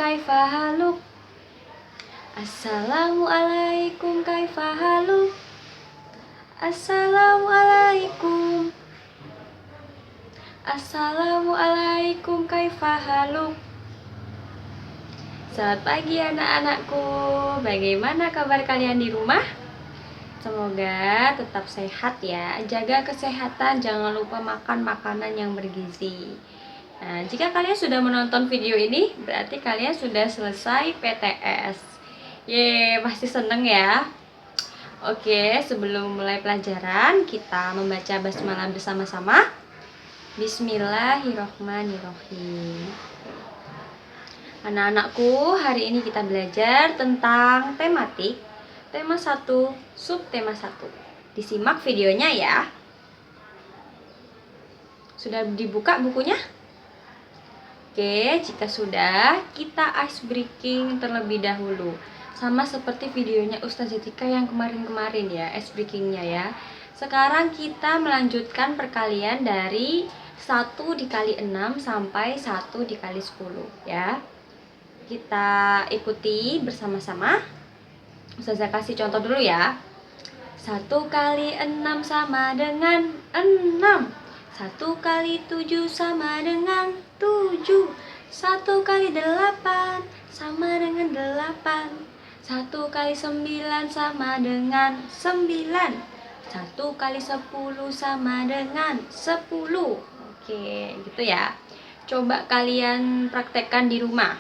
kaifa haluk. Assalamualaikum kaifa haluk. Assalamualaikum. Assalamualaikum kaifa haluk. Selamat pagi anak-anakku. Bagaimana kabar kalian di rumah? Semoga tetap sehat ya. Jaga kesehatan, jangan lupa makan makanan yang bergizi. Nah, jika kalian sudah menonton video ini, berarti kalian sudah selesai PTS. Yeay, pasti seneng ya. Oke, sebelum mulai pelajaran, kita membaca basmalah bersama-sama. Bismillahirrohmanirrohim. Anak-anakku, hari ini kita belajar tentang tematik, tema 1, subtema 1. Disimak videonya ya. Sudah dibuka bukunya? Oke, jika sudah, kita ice breaking terlebih dahulu. Sama seperti videonya Ustazah Tika yang kemarin-kemarin ya, ice breakingnya ya. Sekarang kita melanjutkan perkalian dari 1 dikali 6 sampai 1 dikali 10 ya. Kita ikuti bersama-sama. Ustazah kasih contoh dulu ya. 1 kali 6 sama dengan 6. 1 kali 7 sama dengan 7. 1 kali 8 sama dengan 8. 1 kali 9 sama dengan 9. 1 kali 10 sama dengan 10. Oke, gitu ya. Coba kalian praktekkan di rumah.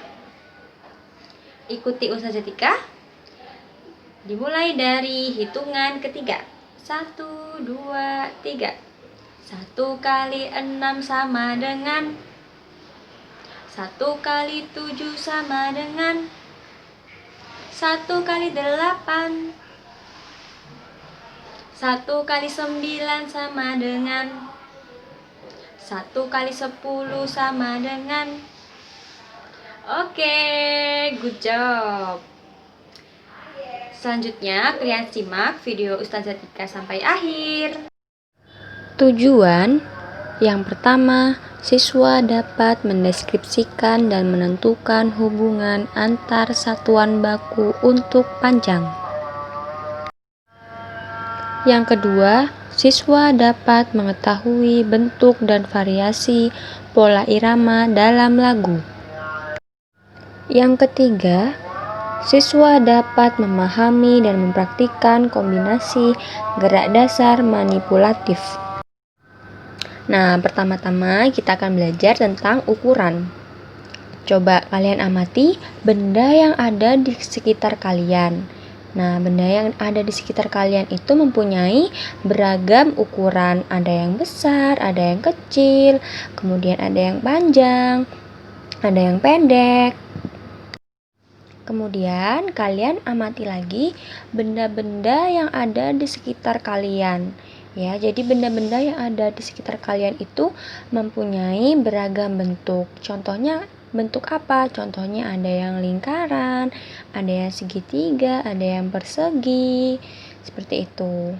Ikuti Ustazah Tika. Dimulai dari hitungan ketiga. 1, 2, 3. 1 kali 6 sama dengan 1 kali 7 sama dengan 1 kali 8. 1 kali 9 sama dengan 1 kali 10 sama dengan. Oke, good job. Selanjutnya, kalian simak video Ustazah Tika sampai akhir. Tujuan yang pertama, siswa dapat mendeskripsikan dan menentukan hubungan antar satuan baku untuk panjang. Yang kedua, siswa dapat mengetahui bentuk dan variasi pola irama dalam lagu. Yang ketiga, siswa dapat memahami dan mempraktikkan kombinasi gerak dasar manipulatif. Nah, pertama-tama kita akan belajar tentang ukuran. Coba kalian amati benda yang ada di sekitar kalian. Nah, benda yang ada di sekitar kalian itu mempunyai beragam ukuran. Ada yang besar, ada yang kecil, kemudian ada yang panjang, ada yang pendek. Kemudian kalian amati lagi benda-benda yang ada di sekitar kalian. Ya, jadi benda-benda yang ada di sekitar kalian itu mempunyai beragam bentuk. Contohnya bentuk apa? Contohnya ada yang lingkaran, ada yang segitiga, ada yang persegi. Seperti itu.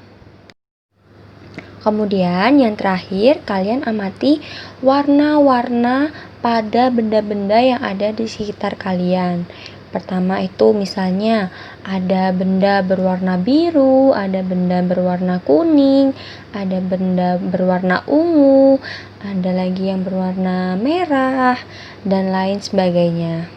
Kemudian yang terakhir, kalian amati warna-warna pada benda-benda yang ada di sekitar kalian. Pertama itu misalnya ada benda berwarna biru, ada benda berwarna kuning, ada benda berwarna ungu, ada lagi yang berwarna merah, dan lain sebagainya.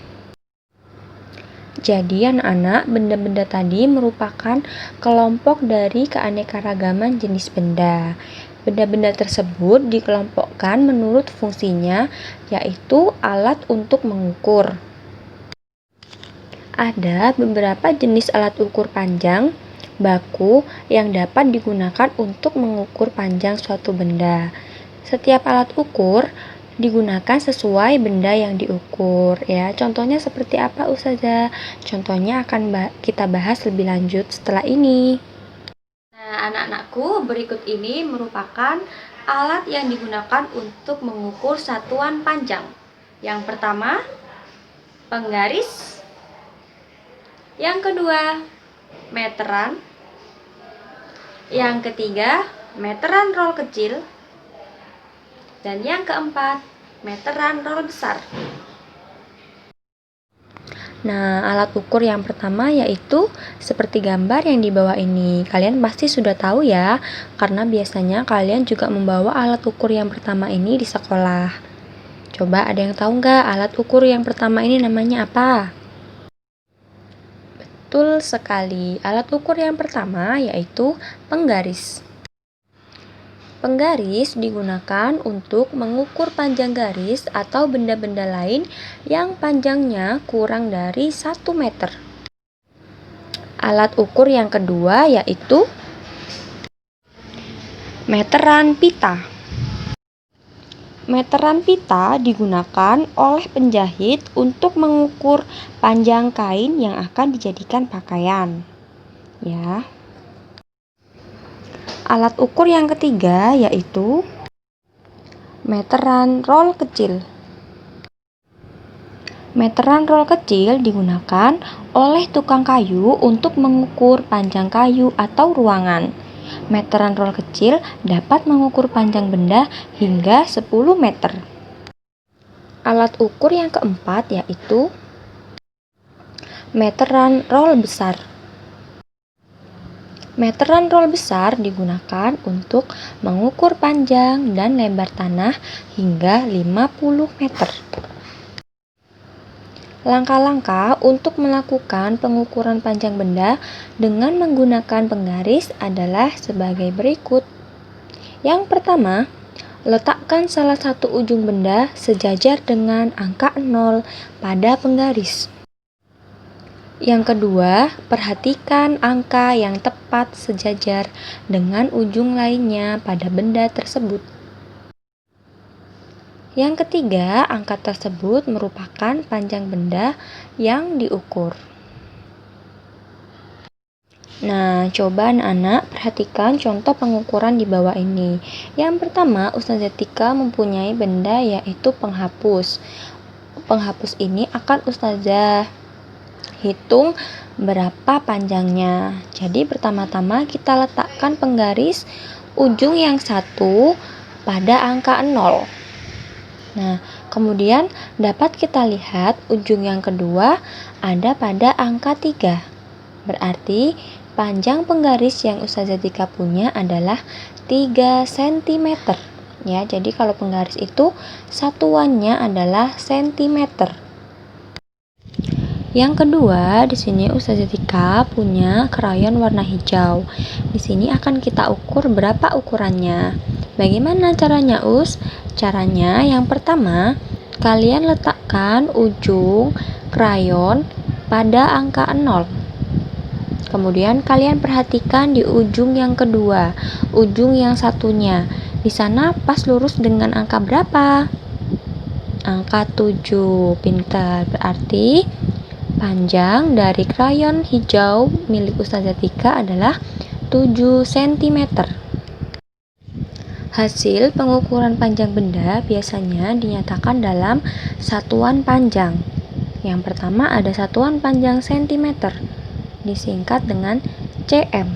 Jadi anak-anak, benda-benda tadi merupakan kelompok dari keanekaragaman jenis benda. Benda-benda tersebut dikelompokkan menurut fungsinya, yaitu alat untuk mengukur. Ada beberapa jenis alat ukur panjang baku yang dapat digunakan untuk mengukur panjang suatu benda. Setiap alat ukur digunakan sesuai benda yang diukur ya. Contohnya seperti apa Ustazah? Contohnya akan kita bahas lebih lanjut setelah ini. Nah, anak-anakku, berikut ini merupakan alat yang digunakan untuk mengukur satuan panjang. Yang pertama, penggaris. Yang kedua, meteran. Yang ketiga, meteran roll kecil. Dan yang keempat, meteran roll besar. Nah, alat ukur yang pertama yaitu seperti gambar yang di bawah ini. Kalian pasti sudah tahu ya, karena biasanya kalian juga membawa alat ukur yang pertama ini di sekolah. Coba ada yang tahu nggak alat ukur yang pertama ini namanya apa? Betul sekali, alat ukur yang pertama yaitu penggaris. Penggaris digunakan untuk mengukur panjang garis atau benda-benda lain yang panjangnya kurang dari 1 meter. Alat ukur yang kedua yaitu meteran pita. Meteran pita digunakan oleh penjahit untuk mengukur panjang kain yang akan dijadikan pakaian. Ya. Alat ukur yang ketiga yaitu meteran roll kecil. Meteran roll kecil digunakan oleh tukang kayu untuk mengukur panjang kayu atau ruangan. Meteran roll kecil dapat mengukur panjang benda hingga 10 meter. Alat ukur yang keempat yaitu meteran roll besar. Meteran roll besar digunakan untuk mengukur panjang dan lebar tanah hingga 50 meter. Langkah-langkah untuk melakukan pengukuran panjang benda dengan menggunakan penggaris adalah sebagai berikut. Yang pertama, letakkan salah satu ujung benda sejajar dengan angka 0 pada penggaris. Yang kedua, perhatikan angka yang tepat sejajar dengan ujung lainnya pada benda tersebut. Yang ketiga, angka tersebut merupakan panjang benda yang diukur. Nah, coba anak-anak perhatikan contoh pengukuran di bawah ini. Yang pertama, Ustazah Tika mempunyai benda yaitu penghapus. Penghapus ini akan Ustazah hitung berapa panjangnya. Jadi pertama-tama kita letakkan penggaris ujung yang satu pada angka 0. Nah, kemudian dapat kita lihat ujung yang kedua ada pada angka 3. Berarti panjang penggaris yang Ustazah Tika punya adalah 3 cm. Ya, jadi kalau penggaris itu satuannya adalah sentimeter. Yang kedua, di sini Ustazah Tika punya krayon warna hijau. Di sini akan kita ukur berapa ukurannya. Bagaimana caranya, Us? Caranya yang pertama, kalian letakkan ujung krayon pada angka 0. Kemudian kalian perhatikan di ujung yang kedua, ujung yang satunya. Di sana pas lurus dengan angka berapa? Angka 7. Pintar. Berarti panjang dari krayon hijau milik Ustazah Tika adalah 7 cm. Hasil pengukuran panjang benda biasanya dinyatakan dalam satuan panjang. Yang pertama ada satuan panjang cm, disingkat dengan cm.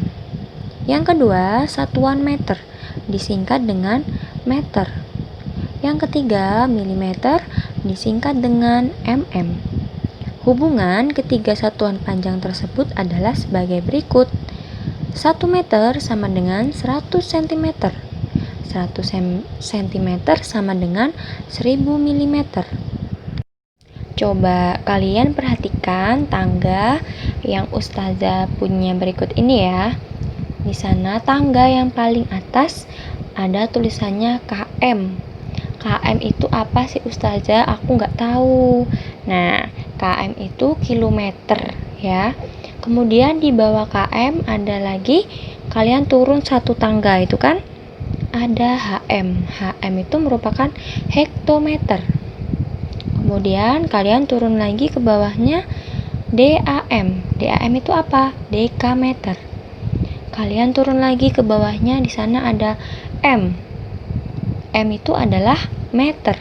Yang kedua satuan meter, disingkat dengan meter. Yang ketiga milimeter, disingkat dengan mm. Hubungan ketiga satuan panjang tersebut adalah sebagai berikut. 1 meter sama dengan 100 cm. 100 cm sama dengan 1000 mm. Coba kalian perhatikan tangga yang Ustazah punya berikut ini ya. Di sana tangga yang paling atas ada tulisannya KM. KM itu apa sih Ustazah? Aku nggak tahu. Nah, KM itu kilometer ya. Kemudian di bawah KM ada lagi, kalian turun satu tangga itu kan ada HM. HM itu merupakan hektometer. Kemudian kalian turun lagi ke bawahnya DAM. DAM itu apa? Dekameter. Kalian turun lagi ke bawahnya, di sana ada M. M itu adalah meter.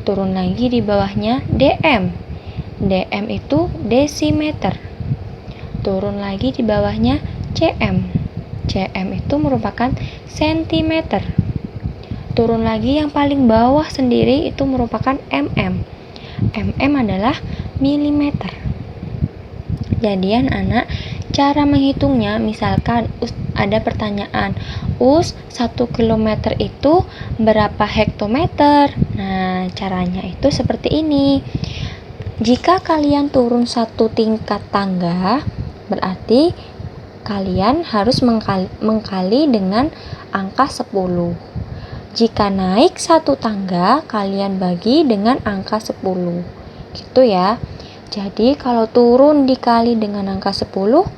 Turun lagi di bawahnya DM. DM itu desimeter. Turun lagi di bawahnya CM. CM itu merupakan sentimeter. Turun lagi yang paling bawah sendiri itu merupakan mm. Mm adalah mm. Jadi anak-anak, cara menghitungnya, misalkan ada pertanyaan, 1 km itu berapa hektometer? Nah, caranya itu seperti ini. Jika kalian turun 1 tingkat tangga, berarti kalian harus mengkali dengan angka 10. Jika naik 1 tangga, kalian bagi dengan angka 10. Gitu ya. Jadi kalau turun dikali dengan angka 10,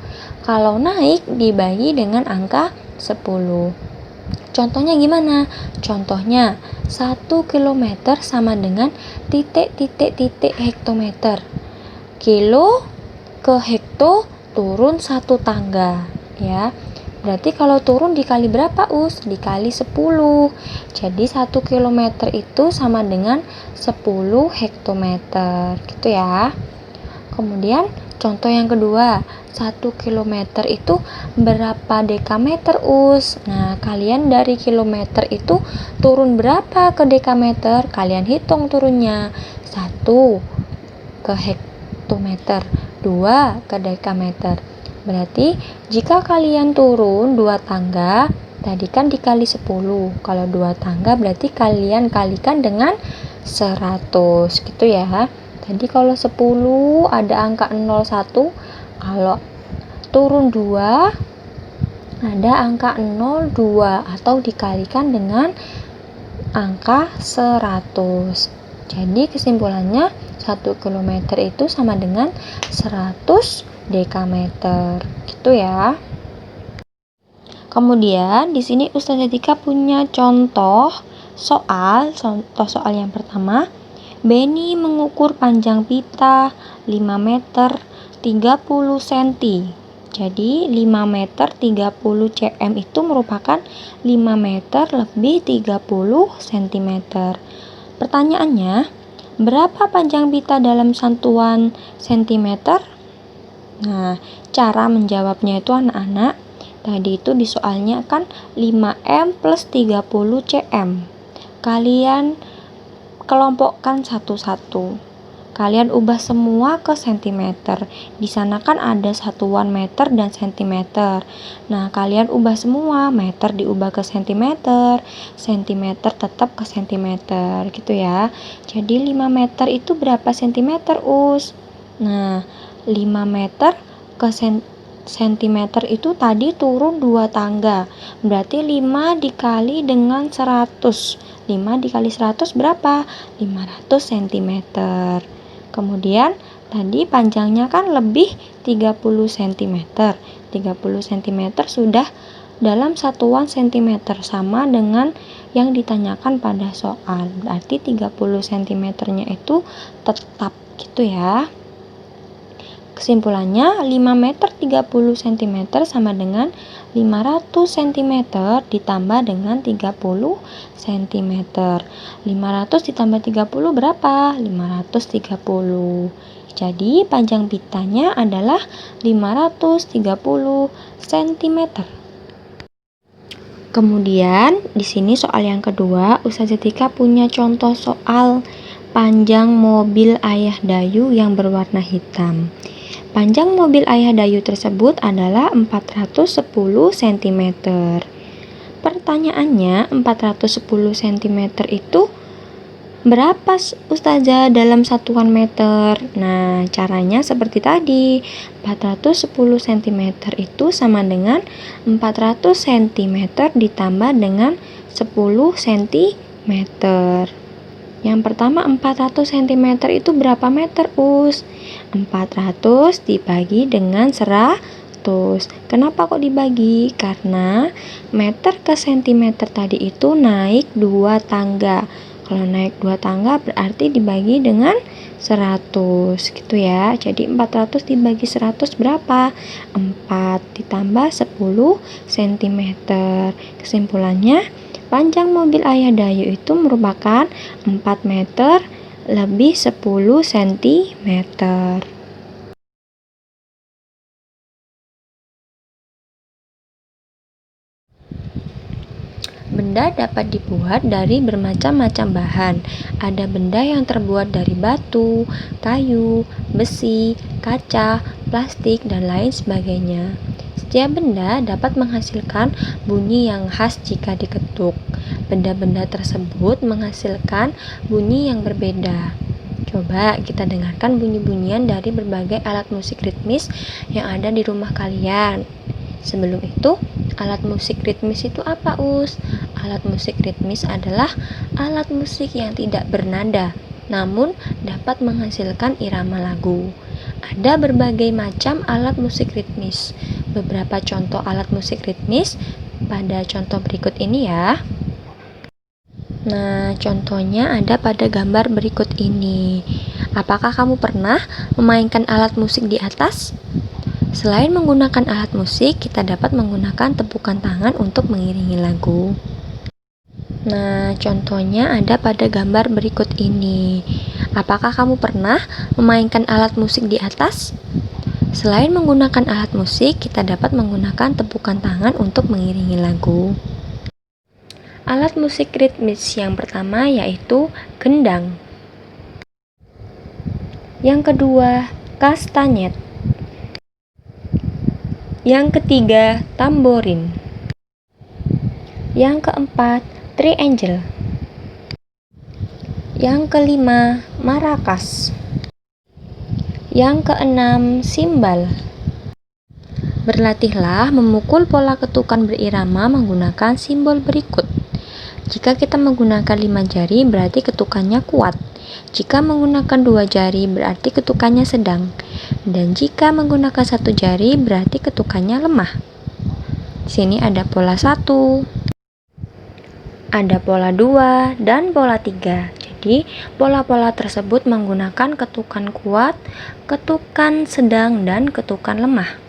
kalau naik dibagi dengan angka 10. Contohnya gimana? Contohnya 1 km sama dengan titik hektometer. Kilo ke hekto turun 1 tangga, ya. Berarti kalau turun dikali berapa, Dikali 10. Jadi 1 km itu sama dengan 10 hektometer, gitu ya. Kemudian contoh yang kedua, 1 km itu berapa dekameter, Nah, kalian dari kilometer itu turun berapa ke dekameter? Kalian hitung turunnya. 1 ke hektometer, 2 ke dekameter. Berarti jika kalian turun 2 tangga, tadi kan dikali 10. Kalau 2 tangga berarti kalian kalikan dengan 100, gitu ya. Jadi kalau 10 ada angka 01, kalau turun 2 ada angka 02 atau dikalikan dengan angka 100. Jadi kesimpulannya 1 km itu sama dengan 100 dekameter. Gitu ya. Kemudian di sini Ustazah Tika punya contoh soal yang pertama. Beni mengukur panjang pita 5 meter 30 cm. Jadi 5 meter 30 cm itu merupakan 5 meter lebih 30 cm. Pertanyaannya, berapa panjang pita dalam satuan cm? Nah, cara menjawabnya itu anak-anak, tadi itu di soalnya kan 5M plus 30 cm. Kalian kelompokkan satu-satu. Kalian ubah semua ke sentimeter. Di sana kan ada satuan meter dan sentimeter. Nah, kalian ubah semua, meter diubah ke sentimeter, sentimeter tetap ke sentimeter, gitu ya. Jadi 5 meter itu berapa sentimeter, Nah, 5 meter ke sentimeter itu tadi turun 2 tangga. Berarti 5 dikali dengan 100. 5 dikali 100 berapa? 500 cm. Kemudian tadi panjangnya kan lebih 30 cm. 30 cm sudah dalam satuan cm, sama dengan yang ditanyakan pada soal. Berarti 30 cm-nya itu tetap, gitu ya. Kesimpulannya 5 meter 30 cm sama dengan 500 cm ditambah dengan 30 cm. 500 ditambah 30 berapa? 530. Jadi panjang pitanya adalah 530 cm. Kemudian di sini soal yang kedua, Ustazah Tika punya contoh soal panjang mobil Ayah Dayu yang berwarna hitam. Panjang mobil Ayah Dayu tersebut adalah 410 cm. Pertanyaannya, 410 cm itu berapa, Ustazah, dalam satuan meter? Nah, caranya seperti tadi. 410 cm itu sama dengan 400 cm ditambah dengan 10 cm. Yang pertama 400 cm itu berapa meter, 400 dibagi dengan 100. Kenapa kok dibagi? Karena meter ke sentimeter tadi itu naik 2 tangga. Kalau naik 2 tangga berarti dibagi dengan 100, gitu ya. Jadi 400 dibagi 100 berapa? 4 ditambah 10 cm. Kesimpulannya, panjang mobil Ayah Dayu itu merupakan 4 meter lebih 10 cm. Benda dapat dibuat dari bermacam-macam bahan. Ada benda yang terbuat dari batu, kayu, besi, kaca, plastik, dan lain sebagainya. Setiap benda dapat menghasilkan bunyi yang khas jika diketuk. Benda-benda tersebut menghasilkan bunyi yang berbeda. Coba kita dengarkan bunyi-bunyian dari berbagai alat musik ritmis yang ada di rumah kalian. Sebelum itu, alat musik ritmis itu apa, Us? Alat musik ritmis adalah alat musik yang tidak bernada, namun dapat menghasilkan irama lagu. Ada berbagai macam alat musik ritmis. Beberapa contoh alat musik ritmis pada contoh berikut ini ya. Nah, contohnya ada pada gambar berikut ini. Apakah kamu pernah memainkan alat musik di atas? Selain menggunakan alat musik, kita dapat menggunakan tepukan tangan untuk mengiringi lagu. Nah, contohnya ada pada gambar berikut ini. Apakah kamu pernah memainkan alat musik di atas? Selain menggunakan alat musik, kita dapat menggunakan tepukan tangan untuk mengiringi lagu. Alat musik ritmis yang pertama yaitu gendang. Yang kedua, kastanyet. Yang ketiga, tamborin. Yang keempat, triangle. Yang kelima, marakas. Yang keenam, simbal. Berlatihlah memukul pola ketukan berirama menggunakan simbol berikut. Jika kita menggunakan 5 jari, berarti ketukannya kuat. Jika menggunakan 2 jari, berarti ketukannya sedang. Dan jika menggunakan 1 jari, berarti ketukannya lemah. Sini ada pola 1, ada pola 2, dan pola 3. Jadi, pola-pola tersebut menggunakan ketukan kuat, ketukan sedang, dan ketukan lemah.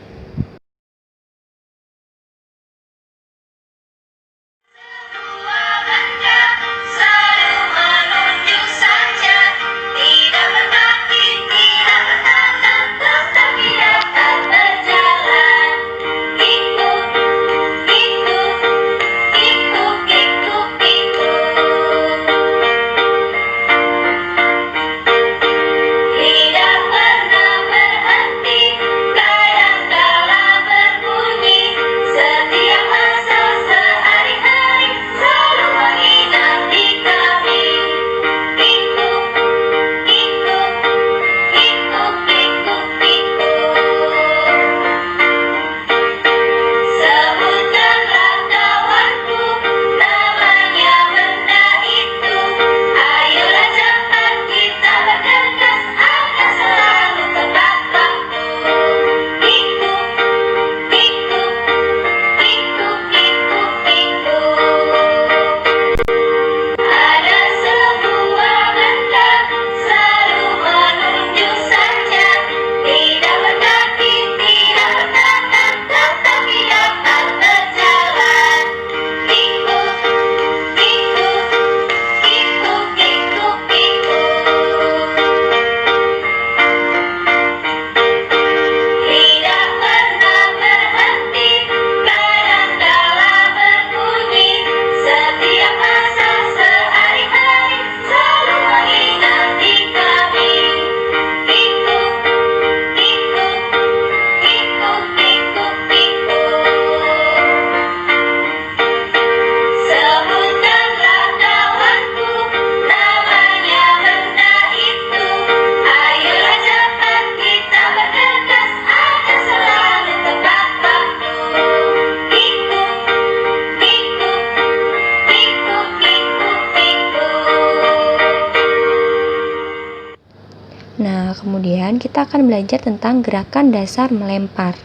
Nah, kemudian kita akan belajar tentang gerakan dasar melempar.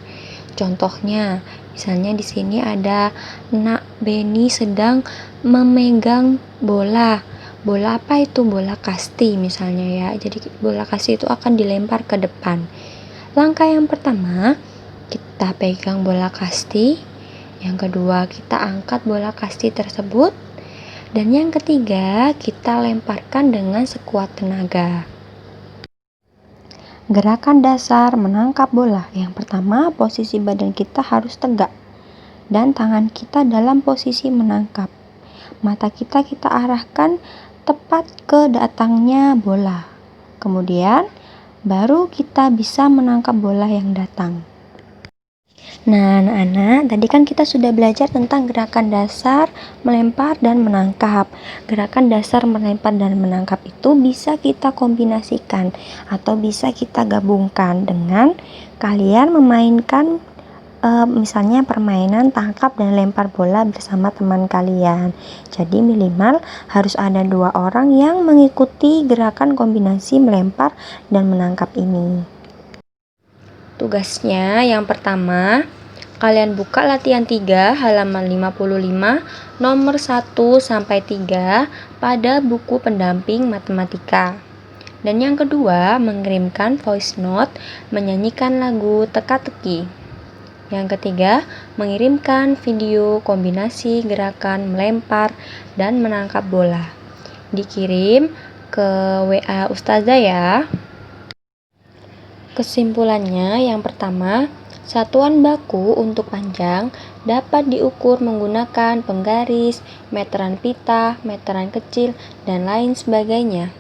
Contohnya, misalnya di sini ada Nak Beni sedang memegang bola. Bola apa itu? Bola kasti misalnya ya. Jadi bola kasti itu akan dilempar ke depan. Langkah yang pertama, kita pegang bola kasti. Yang kedua, kita angkat bola kasti tersebut. Dan yang ketiga, kita lemparkan dengan sekuat tenaga. Gerakan dasar menangkap bola. Yang pertama, posisi badan kita harus tegak dan tangan kita dalam posisi menangkap. mata kita arahkan tepat ke datangnya bola. Kemudian baru kita bisa menangkap bola yang datang. Nah, anak-anak, tadi kan kita sudah belajar tentang gerakan dasar, melempar, dan menangkap. Gerakan dasar, melempar, dan menangkap itu bisa kita kombinasikan atau bisa kita gabungkan dengan kalian memainkan misalnya permainan tangkap dan lempar bola bersama teman kalian. Jadi minimal harus ada 2 orang yang mengikuti gerakan kombinasi melempar dan menangkap ini. Tugasnya yang pertama, kalian buka latihan 3 halaman 55 nomor 1 sampai 3 pada buku pendamping matematika. Dan yang kedua, mengirimkan voice note menyanyikan lagu teka-teki. Yang ketiga, mengirimkan video kombinasi gerakan melempar dan menangkap bola. Dikirim ke WA Ustazah ya. Kesimpulannya, yang pertama, satuan baku untuk panjang dapat diukur menggunakan penggaris, meteran pita, meteran kecil, dan lain sebagainya.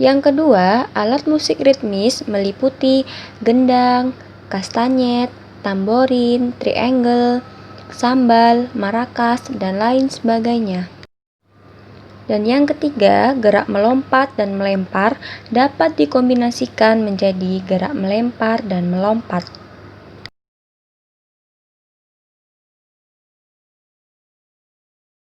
Yang kedua, alat musik ritmis meliputi gendang, kastanyet, tamborin, triangle, sambal, marakas, dan lain sebagainya. Dan yang ketiga, gerak melompat dan melempar dapat dikombinasikan menjadi gerak melempar dan melompat.